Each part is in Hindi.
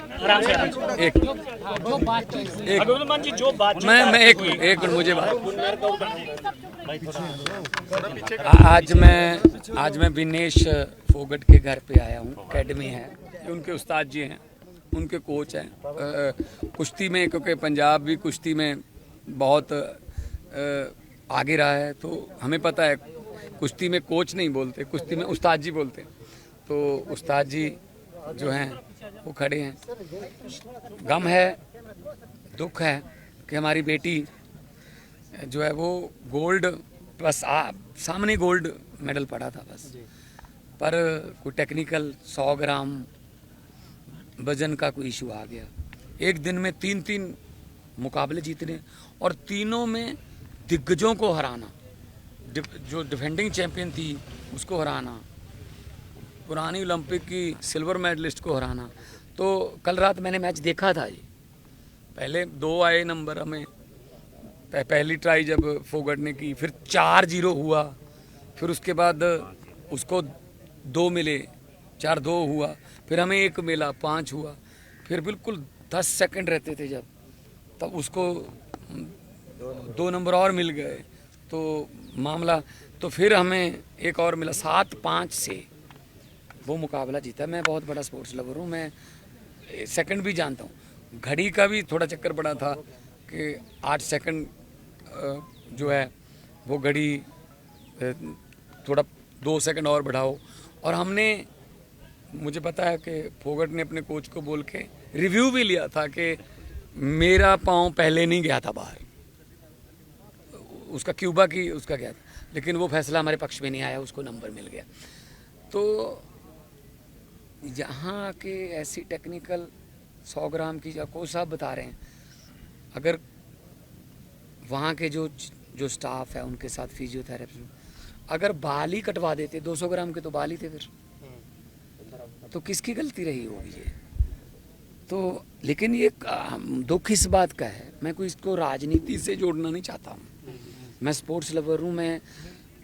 आराम से एक जी जो बात मैं एक मिनट मुझे आज मैं विनेश फोगट के घर पे आया हूँ। एकेडमी है, ये उनके उस्ताद जी हैं, उनके कोच हैं कुश्ती में, क्योंकि पंजाब भी कुश्ती में बहुत आगे रहा है। तो हमें पता है कुश्ती में कोच नहीं बोलते, कुश्ती में उस्ताद जी बोलते हैं। तो उस्ताद जी जो हैं वो खड़े हैं। गम है, दुख है कि हमारी बेटी जो है वो गोल्ड, बस सामने गोल्ड मेडल पड़ा था बस, पर कोई टेक्निकल 100 ग्राम वजन का कोई इशू आ गया। एक दिन में 3 मुकाबले जीतने और तीनों में दिग्गजों को हराना, जो डिफेंडिंग चैंपियन थी उसको हराना, पुरानी ओलंपिक की सिल्वर मेडलिस्ट को हराना। तो कल रात मैंने मैच देखा था जी। पहले 2 आए नंबर हमें, पहली ट्राई जब फोगट ने की, फिर 4-0 हुआ, फिर उसके बाद उसको 2 मिले, 4-2 हुआ, फिर हमें 1 मिला, 5 हुआ, फिर बिल्कुल 10 सेकंड रहते थे जब, तब उसको 2 नंबर और मिल गए तो मामला, तो फिर हमें 1 और मिला, 7-5 से वो मुकाबला जीता। मैं बहुत बड़ा स्पोर्ट्स लवर हूँ, मैं सेकंड भी जानता हूँ। घड़ी का भी थोड़ा चक्कर पड़ा था कि 8 सेकंड जो है वो घड़ी थोड़ा 2 सेकंड और बढ़ाओ। और हमने, मुझे पता है कि फोगट ने अपने कोच को बोल के रिव्यू भी लिया था कि मेरा पाँव पहले नहीं गया था बाहर, उसका क्यूबा की उसका गया था, लेकिन वो फैसला हमारे पक्ष में नहीं आया, उसको नंबर मिल गया। तो यहाँ के ऐसी टेक्निकल 100 ग्राम की कोच साहब बता रहे हैं, अगर वहाँ के जो स्टाफ है उनके साथ फिजियोथेरेपी, अगर बाल ही कटवा देते, 200 ग्राम के तो बाल ही थे, फिर तो किसकी गलती रही होगी ये? तो लेकिन ये दुख इस बात का है, मैं कोई इसको राजनीति से जोड़ना नहीं चाहता हूँ, मैं स्पोर्ट्स लवर हूँ, मैं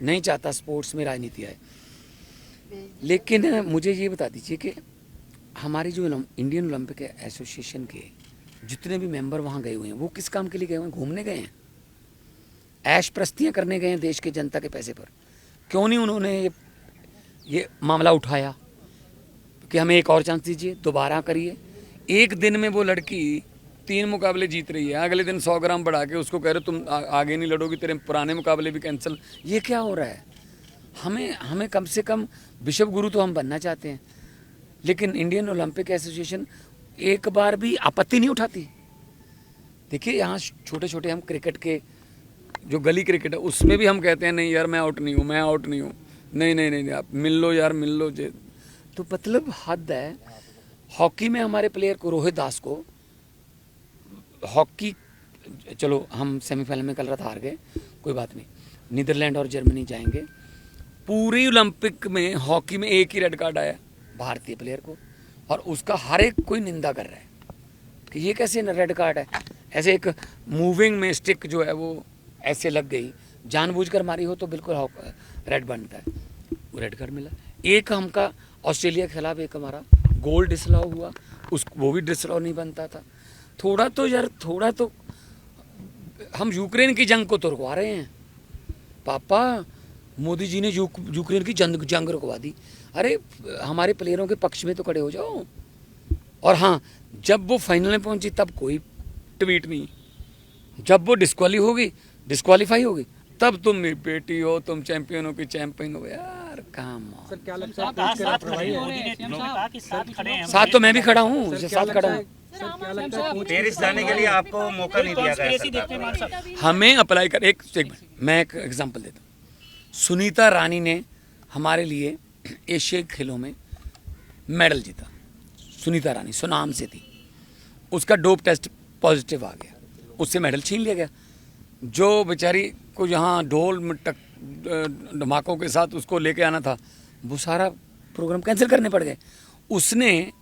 नहीं चाहता स्पोर्ट्स में राजनीति आए। लेकिन मुझे ये बता दीजिए कि हमारी जो इंडियन ओलंपिक एसोसिएशन के जितने भी मेंबर वहाँ गए हुए हैं, वो किस काम के लिए गए हुए हैं? घूमने गए हैं, ऐश प्रस्तियाँ करने गए हैं देश के जनता के पैसे पर। क्यों नहीं उन्होंने ये मामला उठाया कि हमें एक और चांस दीजिए, दोबारा करिए। एक दिन में वो लड़की 3 मुकाबले जीत रही है, अगले दिन 100 ग्राम बढ़ा के उसको कह रहे हो तुम आगे नहीं लड़ोगी, तेरे पुराने मुकाबले भी कैंसिल। ये क्या हो रहा है? हमें कम से कम विश्व गुरु तो हम बनना चाहते हैं, लेकिन इंडियन ओलंपिक एसोसिएशन एक बार भी आपत्ति नहीं उठाती। देखिए यहाँ छोटे छोटे हम क्रिकेट के जो गली क्रिकेट है उसमें भी हम कहते हैं नहीं यार मैं आउट नहीं हूँ, मैं आउट नहीं हूँ, नहीं आप मिल लो यार, मिल लो। तो मतलब हद है। हॉकी में हमारे प्लेयर को, रोहित दास को, हॉकी, चलो हम सेमीफाइनल में कल रात हार गए, कोई बात नहीं, नीदरलैंड और जर्मनी जाएंगे। पूरी ओलंपिक में हॉकी में एक ही रेड कार्ड आया भारतीय प्लेयर को, और उसका हर एक कोई निंदा कर रहा है कि ये कैसे रेड कार्ड है। ऐसे एक मूविंग में स्टिक जो है वो ऐसे लग गई, जानबूझकर मारी हो तो बिल्कुल रेड बनता है, वो रेड कार्ड मिला। एक हमका ऑस्ट्रेलिया के खिलाफ एक हमारा गोल डिसअलाउ हुआ, वो भी डिसअलाउ नहीं बनता था। थोड़ा तो हम यूक्रेन की जंग को तो रुकवा रहे हैं पापा। मोदी जी ने यूक्रेन की जंग रुकवा दी। अरे हमारे प्लेयरों के पक्ष में तो खड़े हो जाओ। और हाँ, जब वो फाइनल में पहुंची तब कोई ट्वीट नहीं, जब वो डिस्क्वालीफाई होगी तब तुम मेरी बेटी हो, तुम चैंपियन हो कि चैंपियन हो। यार काम सर क्या लगता है साथ तो मैं भी खड़ा हूँ, साथ खड़ा हूँ। पेरिस जाने के लिए आपको मौका नहीं दिया गया। हमें अप्लाई कर, एक मैं एक एग्जांपल देता हूँ। सुनीता रानी ने हमारे लिए एशियाई खेलों में मेडल जीता। सुनीता रानी सुनाम से थी, उसका डोप टेस्ट पॉजिटिव आ गया, उससे मेडल छीन लिया गया। जो बेचारी को यहाँ ढोल धमाकों के साथ उसको लेके आना था, वो सारा प्रोग्राम कैंसिल करने पड़ गए। उसने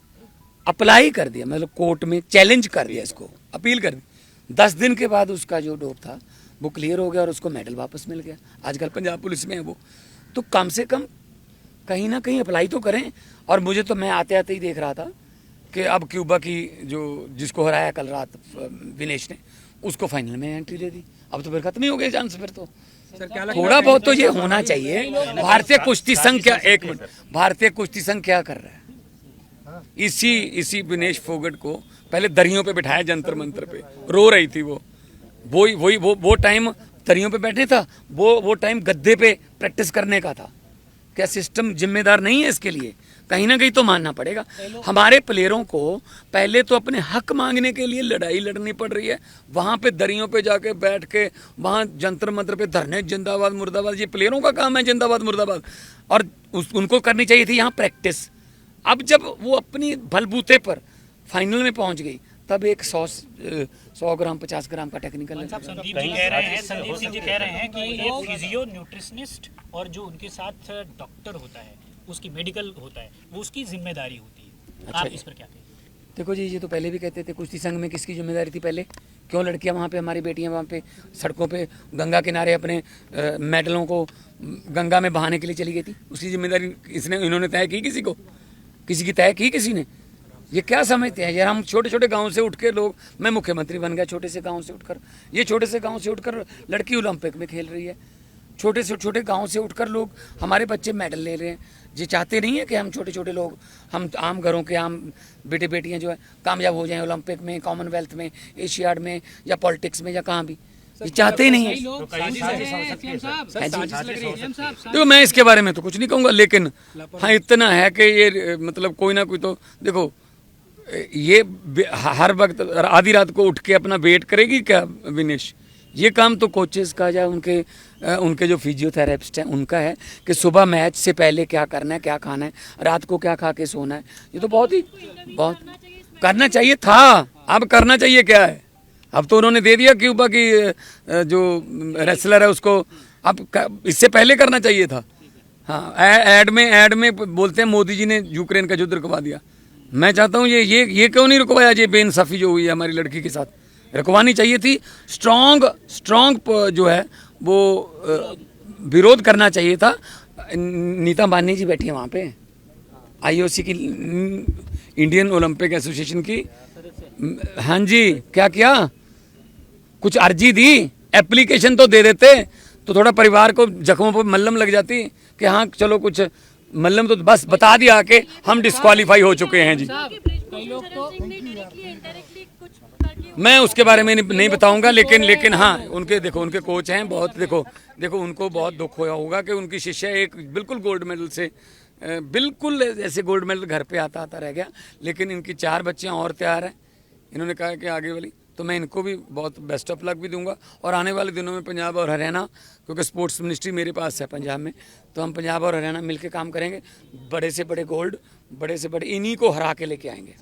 अप्लाई कर दिया, मतलब कोर्ट में चैलेंज कर दिया, इसको अपील कर दी। 10 दिन के बाद उसका जो डोप था वो क्लियर हो गया और उसको मेडल वापस मिल गया। आजकल पंजाब पुलिस में है वो। तो कम से कम कहीं ना कहीं अप्लाई तो करें। और मुझे तो, मैं आते आते ही देख रहा था कि अब क्यूबा की जो जिसको हराया कल रात विनेश ने, उसको फाइनल में एंट्री दे दी। अब तो फिर खत्म ही हो गए चांस फिर तो। थोड़ा बहुत तो ये होना चाहिए। भारतीय कुश्ती संघ क्या, एक मिनट, भारतीय कुश्ती संघ क्या कर रहा है? इसी विनेश फोगट को पहले दरियों पे बिठाया जंतर मंतर पे, रो रही थी वो टाइम दरियों पे बैठे था, वो टाइम गद्दे पे प्रैक्टिस करने का था। क्या सिस्टम जिम्मेदार नहीं है इसके लिए? कहीं ना कहीं तो मानना पड़ेगा। हमारे प्लेयरों को पहले तो अपने हक मांगने के लिए लड़ाई लड़नी पड़ रही है, वहां पे दरियों पे जाके बैठ के वहां जंतर मंतर पे धरने, जिंदाबाद मुर्दाबाद। ये प्लेयरों का काम है जिंदाबाद मुर्दाबाद, और उनको करनी चाहिए थी यहाँ प्रैक्टिस। अब जब वो अपनी बलबूते पर फाइनल में पहुंच गई, तब एक 100 ग्राम 50 ग्राम का टेक्निकल। संदीप सिंह जी कह रहे हैं कि ये फिजियो न्यूट्रिशनिस्ट और जो उनके साथ डॉक्टर होता है, उसकी मेडिकल होता है, वो उसकी जिम्मेदारी होती है। अच्छा, आप इस पर क्या कहें? देखो जी, ये तो पहले भी कहते थे कुश्ती संघ में किसकी जिम्मेदारी थी पहले? क्यों लड़कियां वहाँ पे, हमारी बेटियां वहाँ पे सड़कों पे गंगा किनारे अपने मेडलों को गंगा में बहाने के लिए चली गई थी? उसकी जिम्मेदारी इन्होंने तय की? किसी की तय की किसी ने? ये क्या समझते हैं यार? हम छोटे छोटे गांव से उठ के लोग, मैं मुख्यमंत्री बन गया छोटे से गांव से उठकर, ये छोटे से गांव से उठकर लड़की ओलंपिक में खेल रही है। छोटे से छोटे गांव से उठकर लोग, हमारे बच्चे मेडल ले रहे हैं। ये चाहते नहीं है कि हम छोटे छोटे लोग, हम आम घरों के आम बेटे बेटियां जो है कामयाब हो जाएं ओलंपिक में, कॉमनवेल्थ में, एशियाड में, या पॉलिटिक्स में, या कहाँ भी। ये चाहते ही नहीं है। देखो, मैं इसके बारे में तो कुछ नहीं कहूँगा, लेकिन हाँ इतना है कि ये मतलब कोई ना कोई तो, देखो ये हर वक्त आधी रात को उठ के अपना वेट करेगी क्या विनेश? ये काम तो कोचेस का या उनके जो फिजियोथेरेपिस्ट हैं उनका है कि सुबह मैच से पहले क्या करना है, क्या खाना है, रात को क्या खा के सोना है। ये तो बहुत करना चाहिए था। अब करना चाहिए क्या है? अब तो उन्होंने दे दिया क्यूबा की जो रेसलर है उसको, अब इससे पहले करना चाहिए था। हाँ, एड में बोलते हैं मोदी जी ने यूक्रेन का युद्ध रुकवा दिया। मैं चाहता हूँ ये क्यों नहीं रुकवाया? ये बेइंसाफी जो हुई है हमारी लड़की के साथ, रुकवानी चाहिए थी। स्ट्रॉन्ग जो है वो विरोध करना चाहिए था। नीता अंबानी जी बैठी है वहाँ पे, IOC की, इंडियन ओलंपिक एसोसिएशन की। हाँ जी, क्या किया? कुछ अर्जी दी, एप्लीकेशन तो दे देते तो थोड़ा परिवार को जख्मों पर मल्लम लग जाती कि हाँ चलो कुछ मल्लम, तो बस बता दिया कि हम डिस्क्वालीफाई हो चुके हैं जी। मैं उसके बारे में नहीं बताऊंगा, लेकिन हाँ उनके कोच हैं बहुत। देखो उनको बहुत दुख होया होगा कि उनकी शिष्या एक बिल्कुल गोल्ड मेडल से, बिल्कुल ऐसे गोल्ड मेडल घर पे आता रह गया। लेकिन इनकी 4 बच्चियां और तैयार हैं। इन्होंने कहा कि आगे वाली, तो मैं इनको भी बहुत बेस्ट ऑफ लक भी दूंगा। और आने वाले दिनों में पंजाब और हरियाणा, क्योंकि स्पोर्ट्स मिनिस्ट्री मेरे पास है पंजाब में, तो हम पंजाब और हरियाणा मिलकर काम करेंगे। बड़े से बड़े गोल्ड, बड़े से बड़े इन्हीं को हरा के लेके आएंगे।